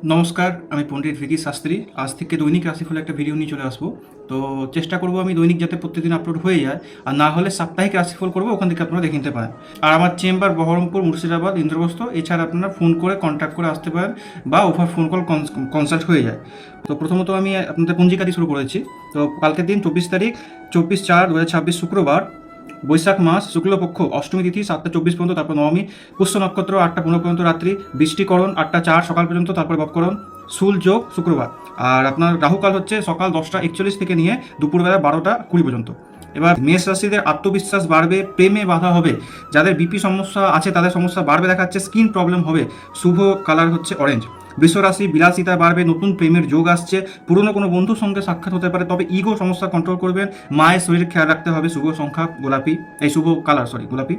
নমস্কার, আমি পণ্ডিত ভিকি শাস্ত্রী। আজ থেকে দৈনিক রাশিফলের একটা ভিডিও নিয়ে চলে আসবো। তো চেষ্টা করব আমি দৈনিক যাতে প্রত্যেকদিন আপলোড হয়ে যায়, আর না হলে সাপ্তাহিক রাশিফল করবো, ওখান থেকে আপনারা দেখে নিতে পারেন। আর আমার চেম্বার বহরমপুর, মুর্শিদাবাদ, ইন্দ্রপ্রস্থ। এছাড়া আপনারা ফোন করে কন্ট্যাক্ট করে আসতে পারেন বা ওভার ফোন কল কনসাল্ট হয়ে যায়। তো প্রথমত আমি আপনাদের পঞ্জিকাটি শুরু করেছি। তো কালকের দিন 24 তারিখ, 24/4/2026 শুক্রবার, বৈশাখ মাস, শুক্লপক্ষ, অষ্টমী তিথি 7টা 24 পর্যন্ত, তারপর নবমী, পুষ্য নক্ষত্র 8টা 15 পর্যন্ত রাত্রি, বৃষ্টিকরণ 8টা 4 সকাল পর্যন্ত, তারপর বপকরণ, শুল যোগ শুক্রবার। আর আপনার রাহুকাল হচ্ছে সকাল 10টা 41 থেকে নিয়ে দুপুরবেলা 12টা 20 পর্যন্ত। এবার মেষ রাশিদের আত্মবিশ্বাস বাড়বে, প্রেমে বাধা হবে, যাদের বিপি সমস্যা আছে তাদের সমস্যা বাড়বে দেখাচ্ছে, স্কিন প্রবলেম হবে। শুভ কালার হচ্ছে অরেঞ্জ। বৃষ রাশি বিলাসিতা বাড়বে, নতুন প্রেমের যোগ আসছে, পুরনো কোনো বন্ধুর সঙ্গে সাক্ষাৎ হতে পারে, তবে ইগো সমস্যা কন্ট্রোল করবেন। মায়ের শরীর খেয়াল রাখতে হবে। শুভ সংখ্যা গোলাপি, শুভ কালার গোলাপি।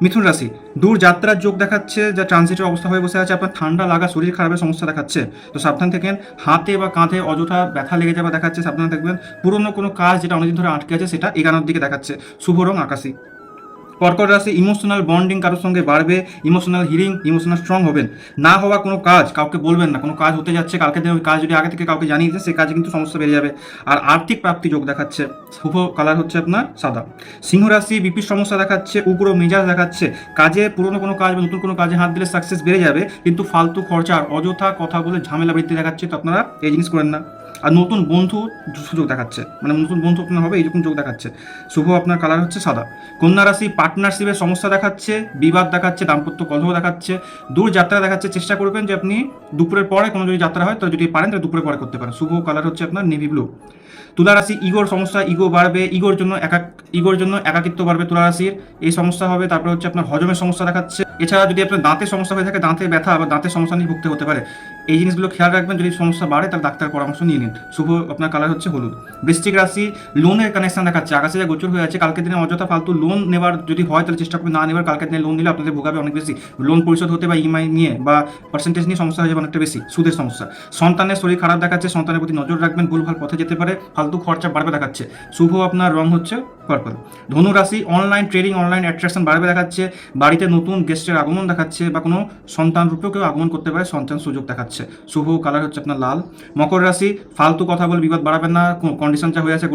মিথুন রাশি, দূর যাত্রার যোগ দেখাচ্ছে, যা ট্রানজিটের অবস্থা হয়ে বসে আছে। আপনার ঠান্ডা লাগা, শরীর খারাপের সমস্যা দেখাচ্ছে, তো সাবধান থাকেন। হাতে বা কাঁধে অযথা ব্যথা লেগে যাওয়া দেখাচ্ছে, সাবধান থাকবেন। পুরনো কোনো কাজ যেটা অনেকদিন ধরে আটকে আছে সেটা এগানোর দিকে দেখাচ্ছে। শুভ রং আকাশি। কর্কট রাশি, ইমোশনাল বন্ডিং কারোর সঙ্গে বাড়বে, ইমোশনাল হিলিং, ইমোশনাল স্ট্রং হবেন। না হওয়া কোনো কাজ কাউকে বলবেন না। কোনো কাজ হতে যাচ্ছে, কালকে দিন ওই কাজ যদি আগে থেকে কাউকে জানিয়ে দিতে, সে কাজে কিন্তু সমস্যা বেড়ে যাবে। আর আর্থিক প্রাপ্তি যোগ দেখাচ্ছে। শুভ কালার হচ্ছে আপনার সাদা। সিংহ রাশি, বিপির সমস্যা দেখাচ্ছে, উগ্র মেজাজ দেখাচ্ছে। কাজে পুরনো কোনো কাজ বা নতুন কোনো কাজে হাত দিলে সাকসেস বেড়ে যাবে, কিন্তু ফালতু খরচা আর অযথা কথা বলে ঝামেলা বৃদ্ধি দেখাচ্ছে, তো আপনারা এই জিনিস করেন না। আর নতুন বন্ধু সুযোগ দেখাচ্ছে, মানে নতুন বন্ধু আপনার হবে এইরকম যোগ দেখাচ্ছে। শুভ আপনার কালার হচ্ছে সাদা। কন্যা রাশি, পার্টনারশিপের সমস্যা দেখাচ্ছে, বিবাদ দেখাচ্ছে, দাম্পত্য কলহ দেখাচ্ছে, দূর যাত্রা দেখাচ্ছে। চেষ্টা করবেন যে আপনি দুপুরের পরে কোনো যদি যাত্রা হয়, তাহলে যদি পারেন তাহলে দুপুরের পরে করতে পারেন। শুভ কালার হচ্ছে আপনার নেভি ব্লু। তুলা রাশি, ইগোর সমস্যা, ইগো বাড়বে, ইগোর জন্য একাকিত্ব বাড়বে তুলা রাশির, এই সমস্যা হবে। তারপরে হচ্ছে আপনার হজমের সমস্যা দেখাচ্ছে। এছাড়া যদি আপনার দাঁতের সমস্যা হয়ে থাকে, দাঁতে ব্যথা বা দাঁতের সমস্যা নিয়ে ভুগতে হতে পারে। এই জিনিসগুলো খেয়াল রাখবেন, যদি সমস্যা বাড়ে তাহলে ডাক্তার পরামর্শ নিয়ে নিন। শুভ আপনার কালার হচ্ছে হলুদ। বৃশ্চিক রাশি, লোনের কানেকশন দেখাচ্ছে, আকাশে যা গোচর হয়ে আছে। কালকের দিনে অযথা ফালতু লোন নেওয়ার যদি হয় তাহলে চেষ্টা করবেন না নেওয়ার। কালকের দিনে লোন নিলে আপনাদের ভোগাবে অনেক বেশি, লোন পরিশোধ হতে বা ইএমআই নিয়ে বা পার্সেন্টেজ নিয়ে সমস্যা হয়ে যাবে অনেকটা বেশি, সুদের সমস্যা। সন্তানের শরীর খারাপ দেখাচ্ছে, সন্তানের প্রতি নজর রাখবেন, ভুলভাল পথে যেতে পারে, ফালতু খরচা বাড়বে দেখাচ্ছে। শুভ আপনার রং হচ্ছে পার্পল। ধনু রাশি, অনলাইন ট্রেডিং, অনলাইন অ্যাট্রাকশন বাড়বে দেখাচ্ছে, বাড়িতে নতুন গেস্টের আগমন দেখাচ্ছে, বা কোনো সন্তান রূপেও কেউ আগমন করতে পারে, সন্তান সুযোগ দেখাচ্ছে। শুভ কালার হচ্ছে আপনার লাল। মকর রাশি, ফালতু কথা বলে বিবাদ বাড়াবেন না। কন্ডিশন যা হয়ে আছে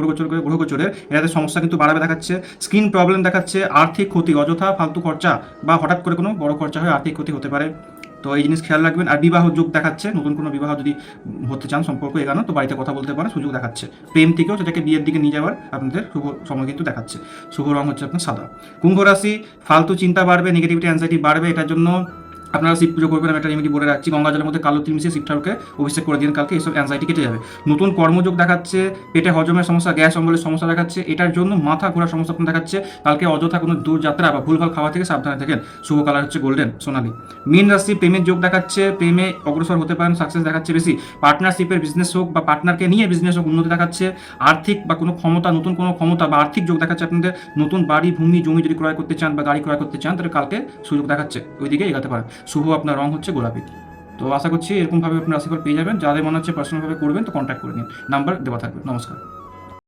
গ্রহগোচরের, এটাতে সমস্যা কিন্তু বাড়াবে দেখাচ্ছে। স্কিন প্রবলেম দেখাচ্ছে, আর্থিক ক্ষতি, অযথা ফালতু খরচা বা হঠাৎ করে কোনো বড় খরচা হয়ে আর্থিক ক্ষতি হতে পারে, তো এই জিনিস খেয়াল রাখবেন। আর বিবাহ যোগ দেখাচ্ছে, নতুন কোনো বিবাহ যদি হতে চান, সম্পর্ক এগানো, তো বাড়িতে কথা বলতে পারে, সুযোগ দেখাচ্ছে। প্রেম থেকেও সেটাকে বিয়ের দিকে নিয়ে যাওয়ার আপনাদের শুভ সময় কিন্তু দেখাচ্ছে। শুভ রং হচ্ছে আপনার সাদা। কুম্ভ রাশি, ফালতু চিন্তা বাড়বে, নেগেটিভিটি অ্যাংজাইটি বাড়বে, এটার জন্য আপনারা শিব পুজো করবেন। আমি একটা রেমেডি বলে রাখছি, গঙ্গা জলের মধ্যে কালো তিল মিশিয়ে শিব ঠাকুরকে অভিষেক করে দিন কালকে, এইসব অ্যাংজাইটি কেটে যাবে। নতুন কর্মযোগ দেখাচ্ছে, পেটে হজমের সমস্যা, গ্যাস অম্বলের সমস্যা দেখাচ্ছে, এটার জন্য মাথা ঘোরার সমস্যা আপনার দেখাচ্ছে। কালকে অযথা কোনো দূর যাত্রা বা ভুলভাল খাওয়া থেকে সাবধানে থাকেন। শুভ কালার হচ্ছে গোল্ডেন, সোনালি। মীন রাশি, প্রেমের যোগ দেখাচ্ছে, প্রেমে অগ্রসর হতে পারেন, সাকসেস দেখাচ্ছে বেশি। পার্টনারশিপের বিজনেস হোক বা পার্টনারকে নিয়ে বিজনেস হোক, উন্নতি দেখাচ্ছে। আর্থিক বা কোনো ক্ষমতা, নতুন কোনো ক্ষমতা বা আর্থিক যোগ দেখাচ্ছে আপনাদের। নতুন বাড়ি, ভূমি, জমি যদি ক্রয় করতে চান বা গাড়ি ক্রয় করতে চান, তাহলে কালকে সুযোগ দেখাচ্ছে, ওইদিকে এগাতে পারেন। শুভ আপনার রং হচ্ছে গোলাপি। তো আশা করছি এরকমভাবে আপনার রাশিফল পেয়ে যাবেন। যাদের মনে হচ্ছে পার্সোনালভাবে করবেন তো কন্ট্যাক্ট করে নিন, নাম্বার দেওয়া থাকবে। নমস্কার।